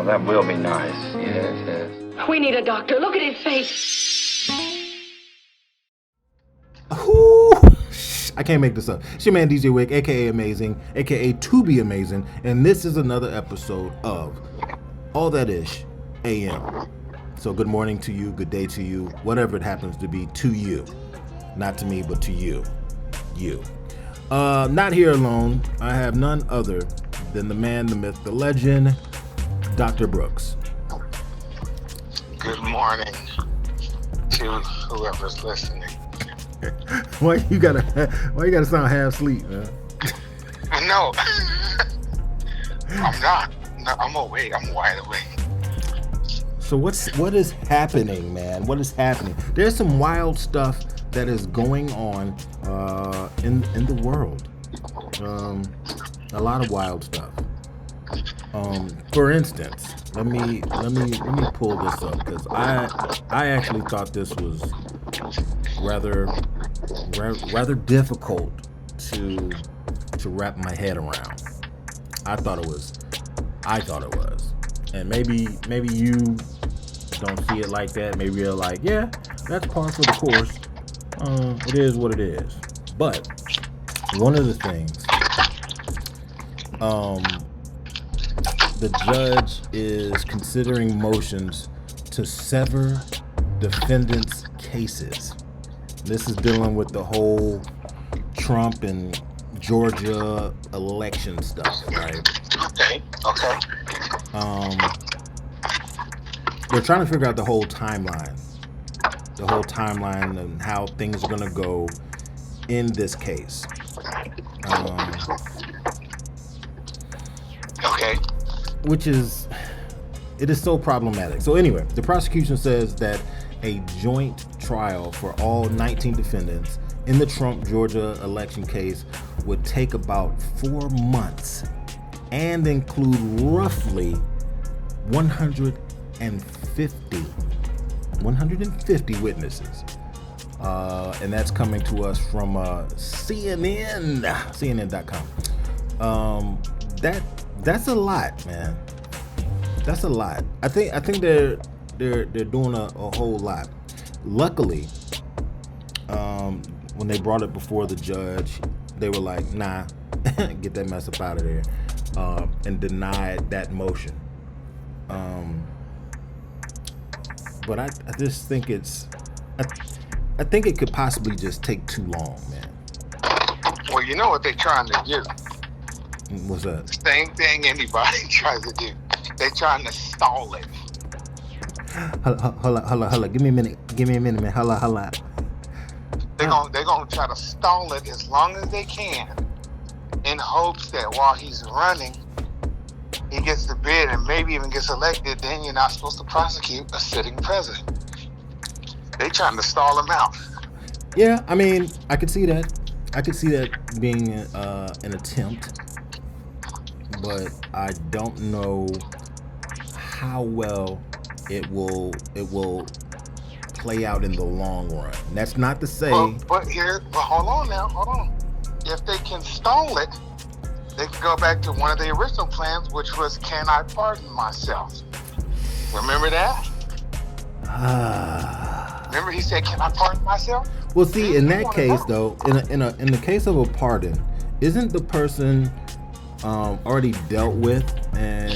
that will be nice. Yes, yes. We need a doctor. Look at his face. Ooh, I can't make this up. It's your man DJ Wick, aka Amazing, aka To Be Amazing, and this is another episode of All That Ish AM. So good morning to you, good day to you, whatever it happens to be to you. Not to me, but to you. You. Not here alone. I have none other than the man, the myth, the legend, Dr. Brooks. Good morning to whoever's listening. Why you gotta sound half asleep, man? No, I'm not. No, I'm awake. I'm wide awake. So what is happening, man? What is happening? There's some wild stuff that is going on in the world. A lot of wild stuff. For instance, let me pull this up because I actually thought this was rather difficult to wrap my head around. I thought it was, and maybe you don't see it like that. Maybe you're like, yeah, that's par for the course. It is what it is. But one of the things, the judge is considering motions to sever defendants' cases. This is dealing with the whole Trump and Georgia election stuff, right? Okay. They're trying to figure out the whole timeline and how things are going to go in this case. Okay. It is so problematic. So anyway, the prosecution says that a joint trial for all 19 defendants in the Trump Georgia election case would take about 4 months and include roughly 150 witnesses. And that's coming to us from CNN.com. That's a lot, man. That's a lot. I think they're doing a whole lot. Luckily, when they brought it before the judge, they were like, nah, get that mess up out of there, and denied that motion. But I just think I think it could possibly just take too long, man. Well, you know what they're trying to do? What's that? Same thing anybody tries to do. They're trying to stall it. Hold on. Give me a minute, man. Hold on. They're gonna try to stall it as long as they can, in hopes that while he's running, he gets the bid and maybe even gets elected. Then you're not supposed to prosecute a sitting president. They're trying to stall him out. Yeah, I mean, I could see that. I could see that being an attempt, but I don't know how well it will play out in the long run. That's not to say. But hold on. If they can stall it, they can go back to one of the original plans, which was, can I pardon myself? Remember that? Remember he said, can I pardon myself? Well, see, in that case, though, in the case of a pardon, isn't the person already dealt with, and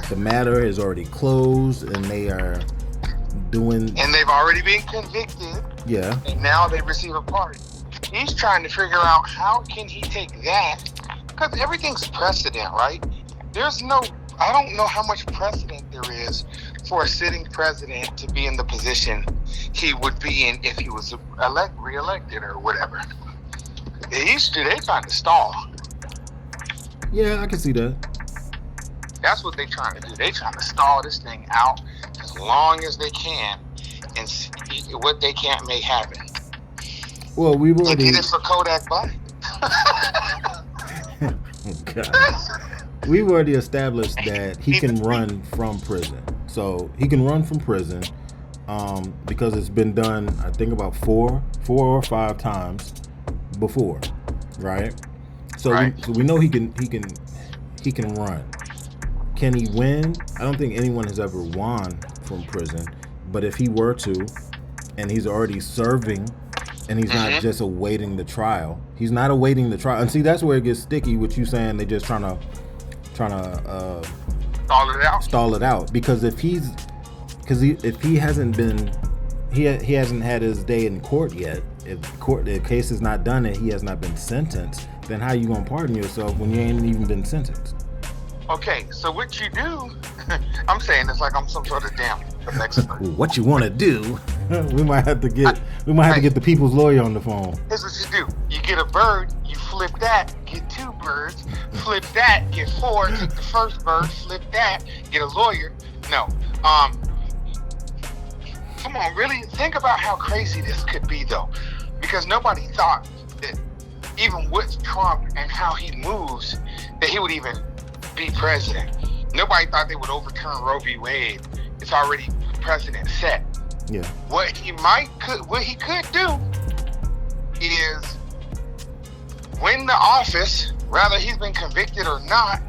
the matter is already closed, and they are doing, and they've already been convicted, and now they receive a pardon. He's trying to figure out how can he take that, because everything's precedent, right? I don't know how much precedent there is for a sitting president to be in the position he would be in if he was re-elected or whatever. They're trying to stall. Yeah, I can see that. That's what they're trying to do. They're trying to stall this thing out as long as they can and see what they can't make happen. Well, we already did it for Kodak Black. God. We've already established that he can run from prison. So he can run from prison because it's been done, I think, about four or five times before, right? So we know he can run. can he win? I don't think anyone has ever won from prison. But if he were to, and he's already serving, and he's not just awaiting the trial. He's not awaiting the trial. And see, that's where it gets sticky with you saying they're just trying to stall it out. Because if he hasn't been, he hasn't had his day in court yet. If the case is not done and he has not been sentenced, then how you gonna pardon yourself when you ain't even been sentenced? Okay, so what you do, I'm saying it's like I'm some sort of damn expert. What you want to do? we might have to get the people's lawyer on the phone. Here's what you do: you get a bird, you flip that, get 2 birds, flip that, get 4, take the first bird, flip that, get a lawyer. No, come on, really think about how crazy this could be, though, because nobody thought that even with Trump and how he moves, that he would even be president. Nobody thought they would overturn Roe v. Wade. It's already precedent set. Yeah. What he could do is win the office, whether he's been convicted or not,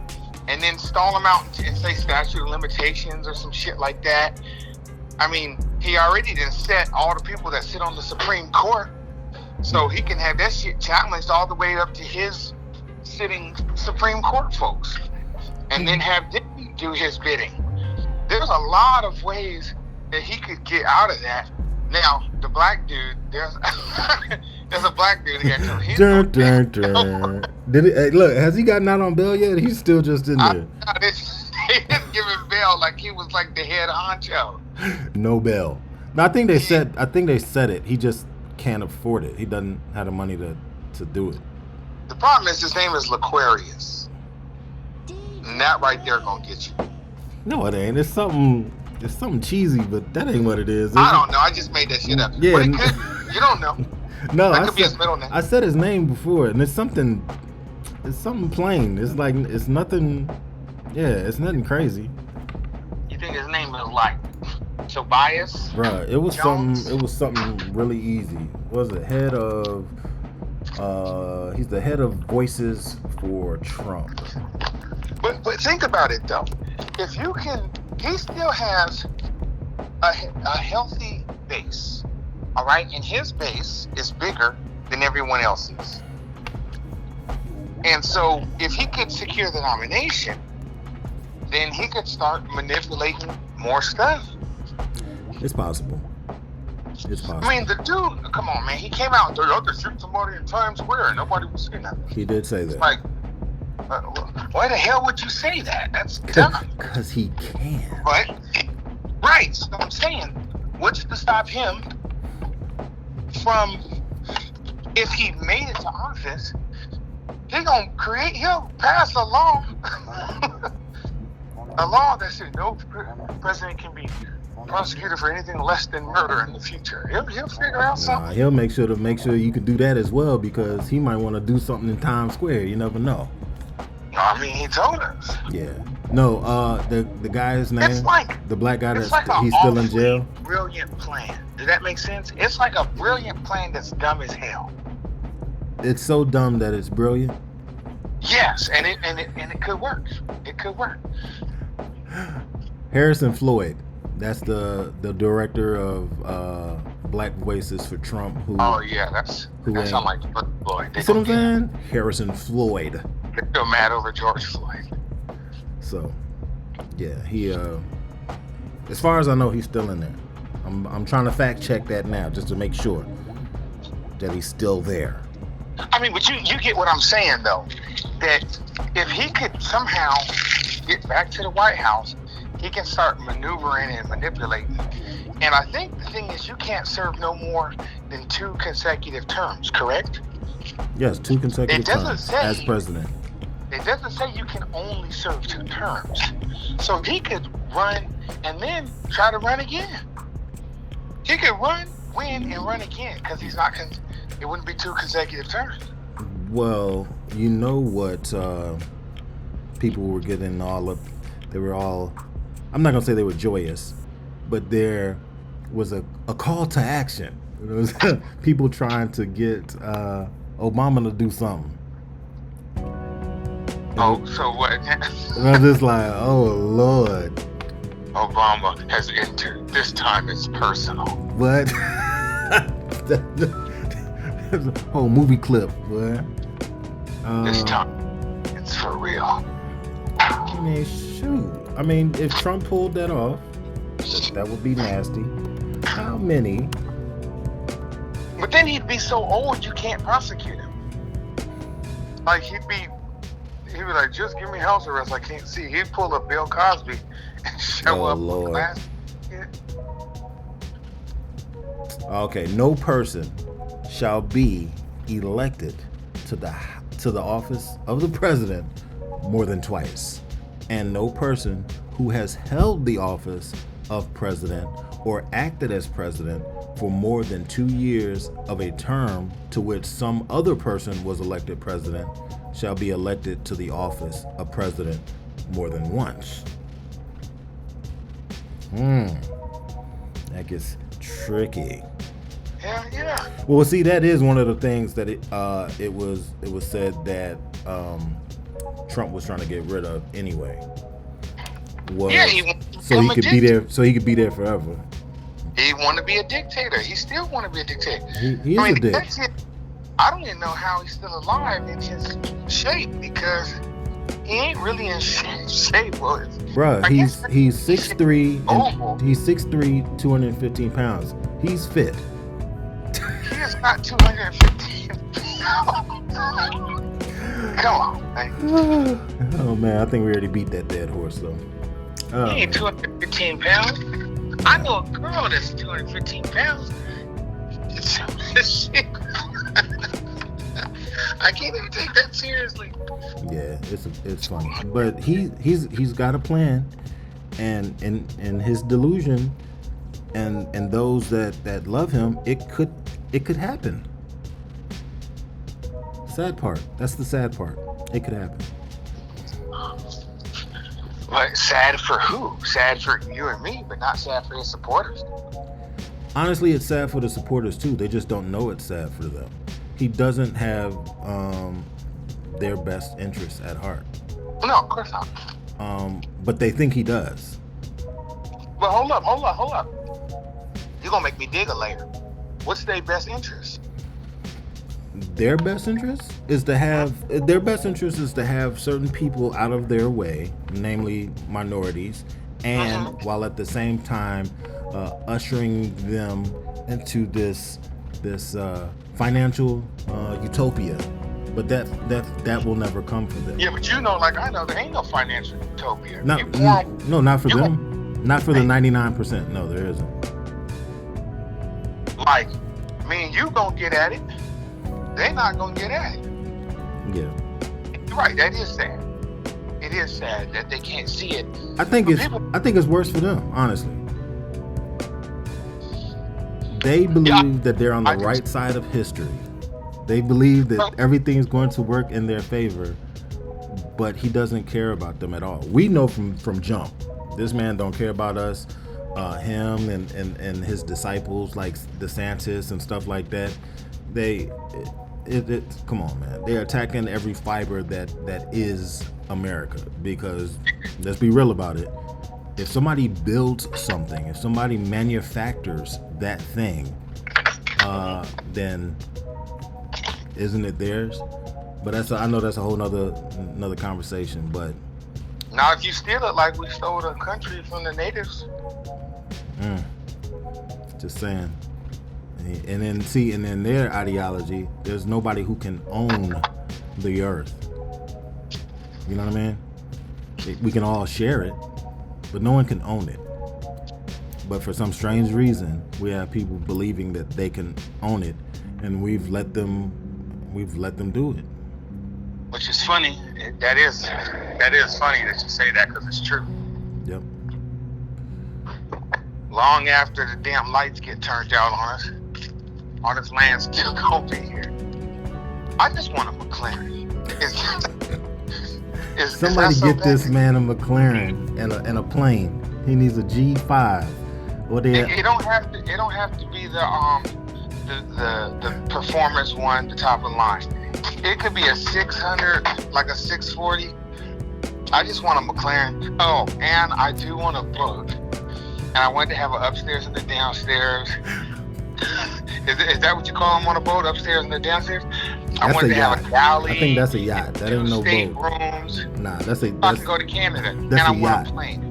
and then stall him out and say statute of limitations or some shit like that. I mean, he already done set all the people that sit on the Supreme Court, so he can have that shit challenged all the way up to his sitting Supreme Court folks, and then have them do his bidding. There's a lot of ways that he could get out of that. Now, the black dude, there's a black dude that got killed. Look, has he gotten out on bail yet? He's still just in there. They didn't give him bail like he was like the head honcho. No bail. No, I think they said it. He just can't afford it. He doesn't have the money to do it. The problem is his name is L'Aquarius. And that right there gonna get you. No, it ain't. It's something cheesy, but that ain't what it is. I don't know. I just made that shit up. Yeah. But it could, you don't know. No, that could be his middle name. I said his name before, and it's something plain. It's like, it's nothing. Yeah, it's nothing crazy. You think his name is like Tobias? Bruh, it was Jones? something really easy. Was it head of? He's the head of voices for Trump. But think about it though. If you can, he still has a healthy base, all right? And his base is bigger than everyone else's. And so if he could secure the nomination, then he could start manipulating more stuff. It's possible. I mean, the dude, come on, man. He came out and said, I could shoot somebody in Times Square and nobody was saying that. He did say that. It's like, why the hell would you say that? That's dumb. Because he can. But, right, so I'm saying, what's to stop him from, if he made it to office, he'll pass a law, a law that says no president can be prosecuted for anything less than murder in the future. He'll figure out something. He'll make sure you can do that as well, because he might want to do something in Times Square. You never know. I mean, he told us. Yeah. No, the guy's name, it's like, the black guy that's like he's still in jail. Brilliant plan. Does that make sense? It's like a brilliant plan that's dumb as hell. It's so dumb that it's brilliant. Yes, and it could work. It could work. Harrison Floyd, that's the director of Black Voices for Trump. Oh yeah, that sounds like Floyd. You see what I'm saying? Harrison Floyd. They're still mad over George Floyd. So, yeah, he. As far as I know, he's still in there. I'm trying to fact check that now just to make sure that he's still there. I mean, but you get what I'm saying though. That if he could somehow get back to the White House, he can start maneuvering and manipulating. And I think the thing is, you can't serve no more than 2 consecutive terms, correct? Yes, 2 consecutive terms as president. It doesn't say you can only serve 2 terms. So he could run and then try to run again. He could run, win, and run again, because he's not. It wouldn't be 2 consecutive terms. Well, you know what people were getting all up. They were all. I'm not gonna say they were joyous, but there was a call to action. There was people trying to get Obama to do something. Oh, so what? And I'm just like, oh Lord. Obama has entered. This time it's personal. What? That's a whole movie clip, boy. This time it's for real. I mean, shoot. I mean, if Trump pulled that off, that would be nasty. How many? But then he'd be so old you can't prosecute him. Like he'd be like, just give me house arrest. I can't see. He'd pull a Bill Cosby and show up with glasses. Yeah. Okay, no person shall be elected to the office of the president more than twice, and no person who has held the office of president or acted as president for more than 2 years of a term to which some other person was elected president shall be elected to the office of president more than once. That gets tricky. Yeah. Well, see, that is one of the things that it was said that Trump was trying to get rid of anyway. So he could be there. So he could be there forever. He want to be a dictator. He still want to be a dictator. He is a dick. I don't even know how he's still alive in his shape, because he ain't really in shape. Bruh, he's 6'3", and he's 6'3", 215 pounds. He's fit. He is not 215 pounds. Come on, man. Oh man, I think we already beat that dead horse though. He ain't 215 pounds. I know a girl that's 215 pounds. I can't even take that seriously. Yeah, it's funny, but he's got a plan, and his delusion, and those that love him, it could happen. Sad part. That's the sad part. It could happen. But sad for who? Sad for you and me, but not sad for his supporters. Honestly, it's sad for the supporters too. They just don't know it's sad for them. He doesn't have their best interests at heart. No, of course not. But they think he does. But hold up. You're gonna make me dig a layer. What's their best interest? Their best interest is to have certain people out of their way, namely minorities, and while at the same time ushering them into this financial utopia. But that will never come for them. Yeah, but I know there ain't no financial utopia. Not for them. Not for the 99%. No, there isn't. Like, me and you gonna get at it. They're not gonna get at it. Yeah. Right, that is sad. It is sad that they can't see it. I think it's worse for them, honestly. They believe that they're on the right side of history. They believe that everything is going to work in their favor, but he doesn't care about them at all. We know from jump, this man don't care about us. Him and his disciples like DeSantis and stuff like that. Come on, man. They're attacking every fiber that is America, because let's be real about it. If somebody builds something, if somebody manufactures that thing, then isn't it theirs? But I know that's a whole another conversation. But now, if you steal it like we stole the country from the natives, just saying. And then their ideology, there's nobody who can own the earth. You know what I mean? We can all share it, but no one can own it. But for some strange reason, we have people believing that they can own it, and we've let them do it. Which is funny. That is funny that you say that, because it's true. Yep. Long after the damn lights get turned out on us, all this land's still gonna be here. I just want a McLaren. Somebody get this man a McLaren and a plane. He needs a G5. It don't have to be the performance one, the top of the line. It could be a 600, like a 640, I just want a McLaren. Oh, and I do want a boat. And I wanted to have an upstairs and a downstairs. Is that what you call them on a boat? Upstairs and the downstairs? I wanted to have a galley. I think that's a yacht. That ain't no boat. Rooms. Nah, that's a. I can go to Canada. That's and I a want yacht. a plane.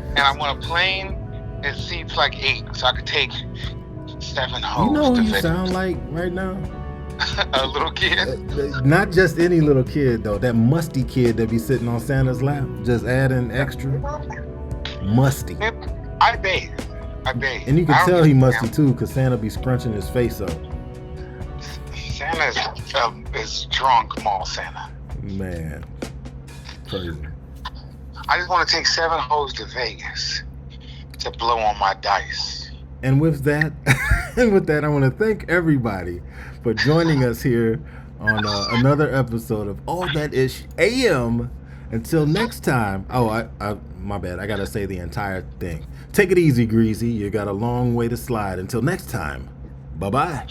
And I want a plane that seats like 8, so I could take 7 hoes. You know who you Vegas. sound like right now? A little kid. Not just any little kid though. That musty kid that be sitting on Santa's lap, just adding extra. Musty. I bathe. And you can tell he musty too, cause Santa be scrunching his face up. Santa is drunk, mall Santa. Man, crazy. I just want to take 7 hoes to Vegas to blow on my dice. And with that, I want to thank everybody for joining us here on another episode of All That Ish AM. Until next time. Oh, my bad. I gotta say the entire thing. Take it easy, Greasy. You got a long way to slide. Until next time. Bye-bye.